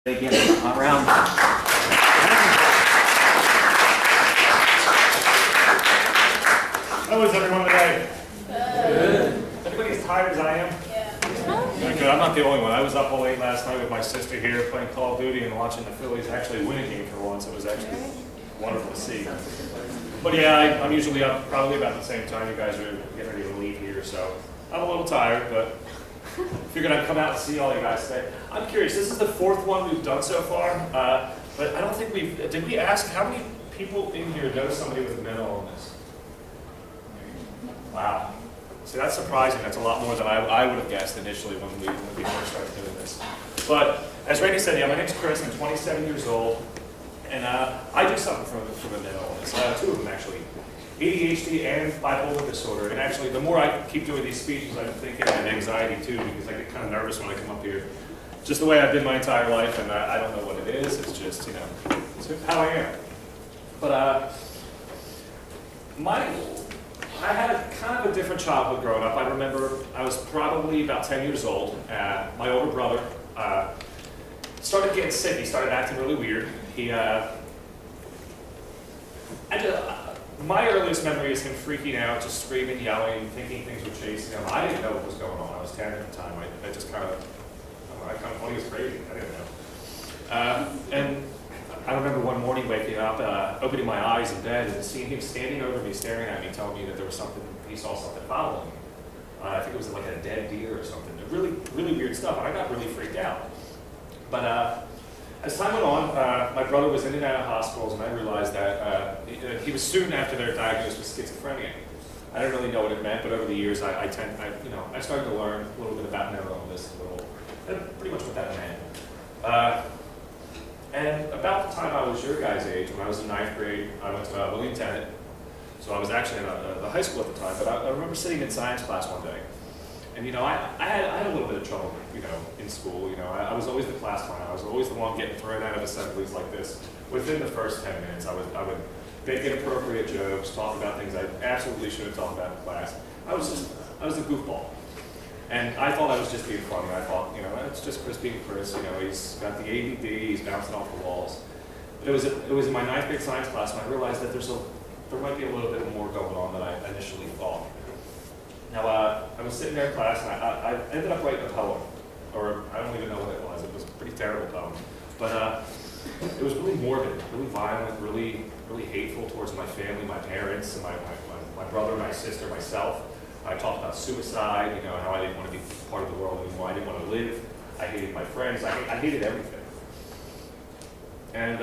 Again, around. How is everyone today? Good. Everybody as tired as I am? Yeah. Good. I'm not the only one. I was up all late last night with my sister here playing Call of Duty and watching the Phillies actually win a game for once. It was actually wonderful to see. But yeah, I'm usually up probably about the same time you guys are getting ready to leave here, so I'm a little tired, but figured I'd come out and see all you guys today. I'm curious, this is the fourth one we've done so far, but I don't think did we ask how many people in here know somebody with a mental illness? Wow. See, that's surprising. That's a lot more than I would have guessed initially when we first started doing this. But as Randy said, yeah, my name's Chris. I'm 27 years old, and I do suffer from a mental illness. Two of them actually, ADHD and bipolar disorder. And actually, the more I keep doing these speeches, I'm thinking I have anxiety too, because I get kind of nervous when I come up here. Just the way I've been my entire life, and I don't know what it is. It's just, you know, it's how I am. But I had kind of a different childhood growing up. I remember I was probably about 10 years old. My older brother started getting sick. He started acting really weird. My earliest memory is him freaking out, just screaming, yelling, thinking things were chasing him. I didn't know what was going on. I was 10 at the time. I just kind of thought he was crazy. I didn't know. And I remember one morning waking up, opening my eyes in bed and seeing him standing over me, staring at me, telling me that there was something, he saw something following me. I think it was like a dead deer or something. Really, really weird stuff. And I got really freaked out. But as time went on, my brother was in and out of hospitals, and I realized that he was soon after their diagnosis with schizophrenia. I didn't really know what it meant, but over the years, I started to learn a little bit about mental illness, pretty much what that meant. And about the time I was your guys' age, when I was in 9th grade, I went to William Tennant. So I was actually in the high school at the time, but I remember sitting in science class one day. And, you know, I had a little bit of trouble, you know, in school. You know, I was always the class clown. I was always the one getting thrown out of assemblies like this. Within the first 10 minutes, I would make inappropriate jokes, talk about things I absolutely shouldn't talk about in class. I was a goofball. And I thought I was just being funny. I thought, you know, it's just Chris being Chris. You know, he's got the ADD, he's bouncing off the walls. But it was in my 9th grade science class when I realized that there might be a little bit more going on than I initially thought. Now, I was sitting there in class, and I ended up writing a poem, or I don't even know what it was. It was a pretty terrible poem. But it was really morbid, really violent, really, really hateful towards my family, my parents, and my brother, my sister, myself. I talked about suicide, you know, how I didn't want to be part of the world anymore. I didn't want to live. I hated my friends. I hated everything. And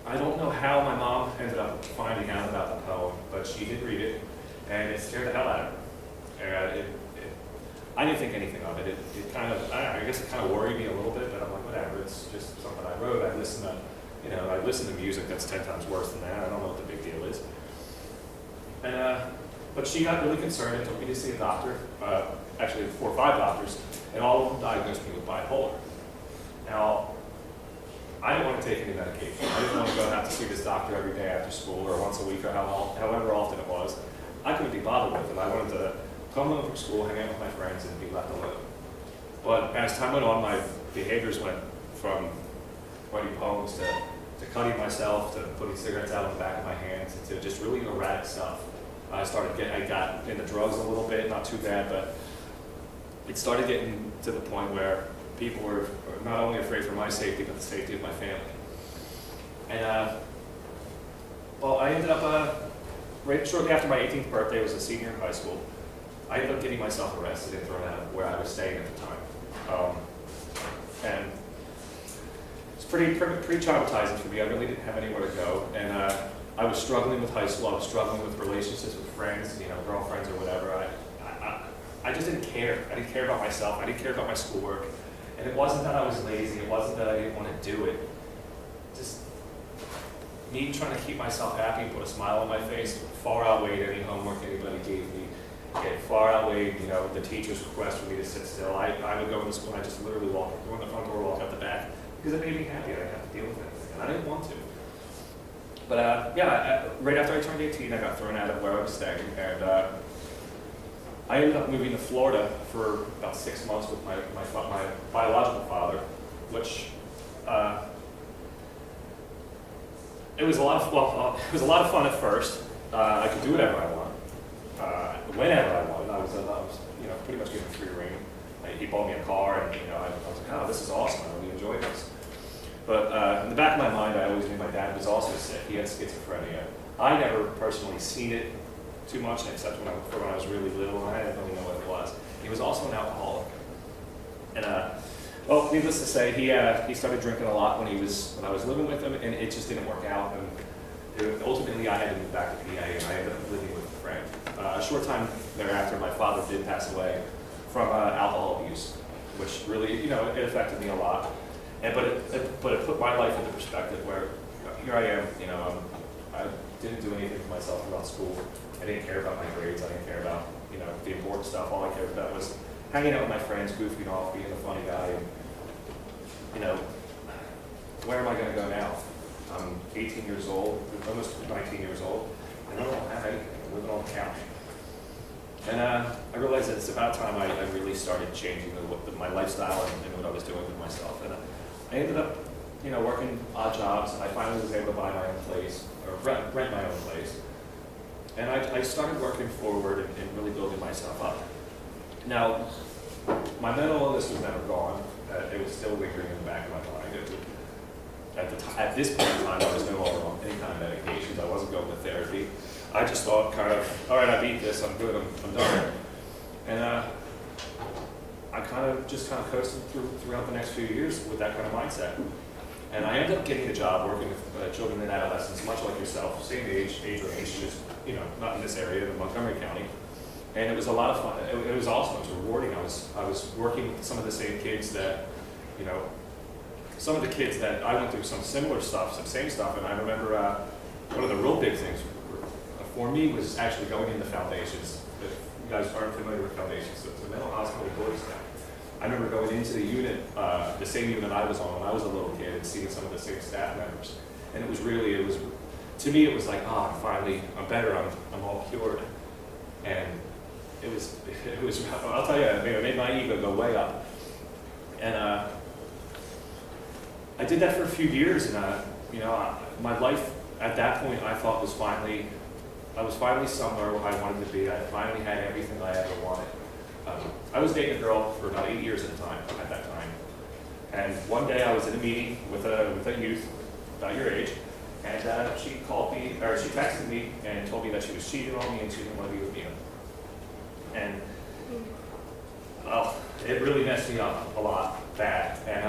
I don't know how my mom ended up finding out about the poem, but she did read it, and it scared the hell out of her. I didn't think anything of it. It kind of, I guess it kind of worried me a little bit, but I'm like, whatever. It's just something I wrote. I listen to music that's 10 times worse than that. I don't know what the big deal is. And but she got really concerned and took me to see a doctor, actually 4 or 5 doctors, and all of them diagnosed me with bipolar. Now, I didn't want to take any medication. I didn't want to go have to see this doctor every day after school or once a week or however often it was. I couldn't be bothered with it. I wanted to come home from school, hang out with my friends, and be left alone. But as time went on, my behaviors went from writing poems to cutting myself, to putting cigarettes out on the back of my hands, to just really erratic stuff. I got into drugs a little bit, not too bad, but it started getting to the point where people were not only afraid for my safety, but the safety of my family. And well, I ended up, right shortly after my 18th birthday, I was a senior in high school. I ended up getting myself arrested and thrown out of where I was staying at the time. And it's pretty traumatizing for me. I really didn't have anywhere to go. And I was struggling with high school. I was struggling with relationships with friends, you know, girlfriends or whatever. I just didn't care. I didn't care about myself. I didn't care about my schoolwork. And it wasn't that I was lazy. It wasn't that I didn't want to do it. Just me trying to keep myself happy and put a smile on my face far outweighed any homework anybody gave me. It far outweighed, you know, the teacher's request for me to sit still. I would go into school and I just literally walk through the front door, walk out the back, because it made me happy. I didn't have to deal with anything, and I didn't want to. But right after I turned 18, I got thrown out of where I was staying, and I ended up moving to Florida for about 6 months with my biological father, which it was a lot of it was a lot of fun at first. I could do whatever I want, whenever I wanted. I was pretty much given free rein. He bought me a car, and I was like, oh, this is awesome. I really enjoy this. But in the back of my mind, I always knew my dad was also sick. He had schizophrenia. I never personally seen it too much, except when I was really little, and I didn't really know what it was. He was also an alcoholic. And well, needless to say, he started drinking a lot when I was living with him, and it just didn't work out. And ultimately, I had to move back to PA, and I ended up living with a friend. A short time thereafter, my father did pass away from alcohol abuse, which really, it affected me a lot. But it put my life into perspective where here I am, I didn't do anything for myself throughout school. I didn't care about my grades. I didn't care about, the important stuff. All I cared about was hanging out with my friends, goofing off, being a funny guy. And, where am I going to go now? I'm 18 years old, almost 19 years old, and I don't have anything. I'm living on the couch. And I realized that it's about time I really started changing my lifestyle and what I was doing with myself. And I ended up, working odd jobs. I finally was able to buy my own place, or rent my own place. And I started working forward and really building myself up. Now, my mental illness was never gone. It was still lingering in the back of my mind. At this point in time, I was no longer on any kind of medications. I wasn't going to therapy. I just thought all right, I beat this, I'm good, I'm done. And I kind of coasted throughout the next few years with that kind of mindset. And I ended up getting a job working with children and adolescents, much like yourself, same age range, just, not in this area, in Montgomery County. And it was a lot of fun. It was awesome, it was rewarding. I was working with some of the same kids that, some of the kids that I went through some similar stuff, some same stuff. And I remember one of the real big things for me was actually going into foundations. If you guys aren't familiar with foundations, so it's a mental hospital boarding staff. I remember going into the unit, the same unit I was on when I was a little kid, and seeing some of the same staff members. And to me, it was like, I'm better, I'm all cured. And it was, I'll tell you, it made my ego go way up. And I did that for a few years, and my life at that point I thought I was finally somewhere where I wanted to be. I finally had everything I ever wanted. I was dating a girl for about 8 years at that time. And one day I was in a meeting with a youth about your age, and she texted me and told me that she was cheating on me and she didn't want to be with me. And it really messed me up a lot, bad. And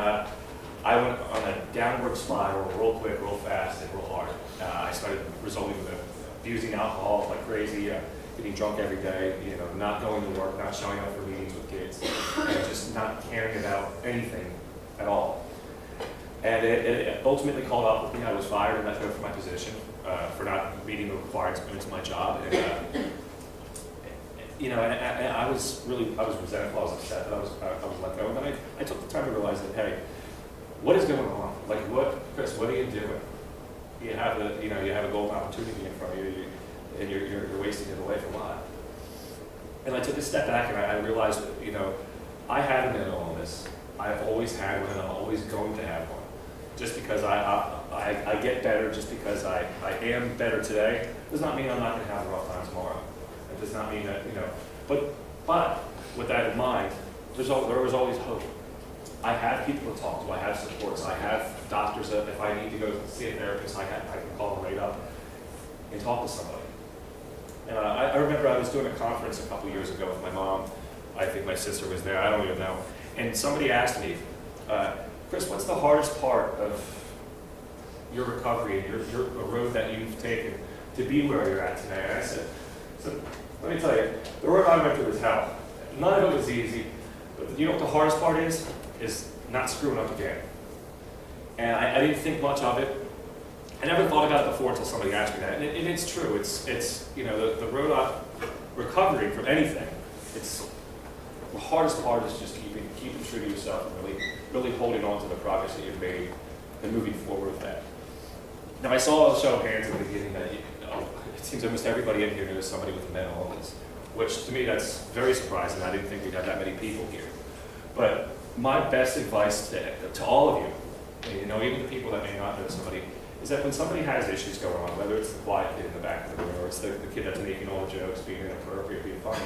I went on a downward spiral real quick, real fast, and real hard. I started resulting with abusing alcohol like crazy, getting drunk every day, not going to work, not showing up for meetings with kids, and just not caring about anything at all. And it ultimately called off with me. I was fired and let go from my position for not meeting the requirements of my job. And and I was resentful. I was upset that I was let go. And then I took the time to realize that, hey, what is going on? Like, Chris, what are you doing? You have a golden opportunity in front of you, and you're wasting it away for what? And I took a step back and I realized that, I had a mental illness. I've always had one, and I'm always going to have one. Just because I get better, just because I am better today, does not mean I'm not going to have a rough time tomorrow. It does not mean that, but with that in mind, there was always hope. I have people to talk to, I have supports, I have doctors that if I need to go see a therapist, I can call them right up and talk to somebody. And I remember I was doing a conference a couple years ago with my mom. I think my sister was there, I don't even know. And somebody asked me, Chris, what's the hardest part of your recovery and your road that you've taken to be where you're at today? And I said, let me tell you, the road I went through was hell. None of it was easy, but you know what the hardest part is not screwing up again. And I didn't think much of it. I never thought about it before until somebody asked me that. And it's true. It's the road of recovery from anything. It's the hardest part is just keeping true to yourself and really holding on to the progress that you've made and moving forward with that. Now, I saw a show of hands at the beginning that it seems almost everybody in here knows somebody with a mental illness, which to me that's very surprising. I didn't think we'd have that many people here. But my best advice to all of you, even the people that may not know somebody, is that when somebody has issues going on, whether it's the quiet kid in the back of the room or it's the kid that's making all the jokes, being inappropriate, being funny,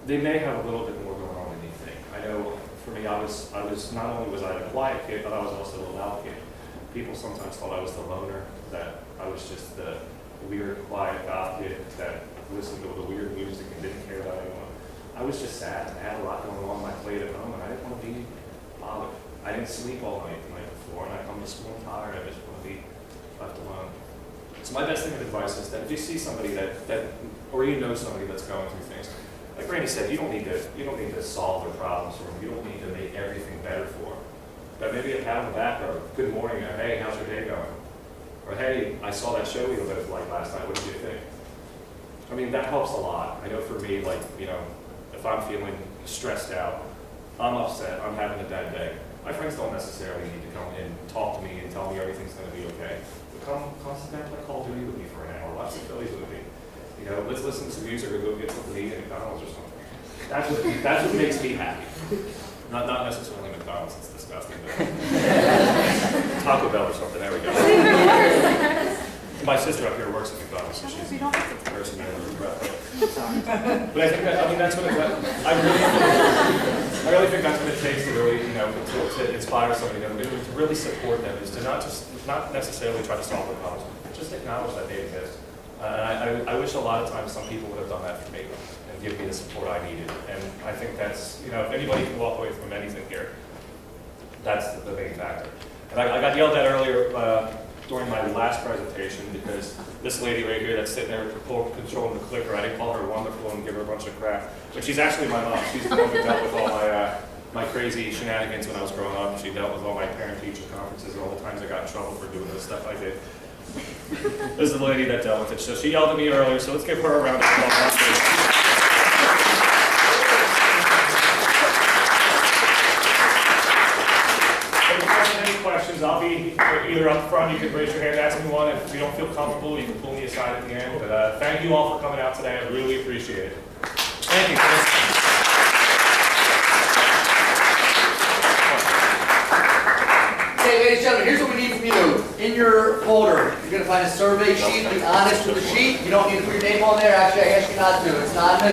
they may have a little bit more going on than you think. I know for me, I was not only was I a quiet kid, but I was also a loud kid. People sometimes thought I was the loner, that I was just the weird, quiet goth kid that listened to the weird music and didn't care about anyone. I was just sad. I had a lot going on my plate at home, and I didn't want to be bothered. I didn't sleep all night the night before, and I come to school tired. I just want to be left alone. So my best thing of advice is that if you see somebody or you know somebody that's going through things, like Randy said, you don't need to solve their problems for them. You don't need to make everything better for them. But maybe a pat on the back or good morning, or hey, how's your day going? Or hey, I saw that show you like last night. What did you think? I mean, that helps a lot. I know for me, like, you know, if I'm feeling stressed out, I'm upset, I'm having a bad day, my friends don't necessarily need to come in and talk to me and tell me everything's going to be okay. But come sit down and play Call of Duty with me for an hour, watch the Phillies with me. You know, let's listen to music or go get something to eat at McDonald's or something. That's what makes me happy. Not necessarily McDonald's, it's disgusting, but Taco Bell or something, there we go. My sister up here works at McDonald's, so she's a person that I regret. But I think that's what I really think that's what it takes to really, you know, to inspire somebody to really support them, is to not necessarily try to solve their problems, just acknowledge that they exist. And I wish a lot of times some people would have done that for me and give me the support I needed. And I think that's, you know, if anybody can walk away from anything here, that's the main factor. And I got yelled at earlier during my last presentation because this lady right here that's sitting there controlling the clicker, I didn't call her wonderful and give her a bunch of crap, but she's actually my mom. She's the one who dealt with all my crazy shenanigans when I was growing up. She dealt with all my parent-teacher conferences and all the times I got in trouble for doing the stuff I did. This is the lady that dealt with it. So she yelled at me earlier, so let's give her a round of applause. Questions, I'll be either up front, you can raise your hand, ask me one. If you don't feel comfortable, you can pull me aside at the end. But thank you all for coming out today. I really appreciate it. Thank you. Okay, ladies and gentlemen, here's what we need from you. In your folder, you're going to find a survey sheet. Be honest with the sheet. You don't need to put your name on there. Actually, I ask you not to. It's not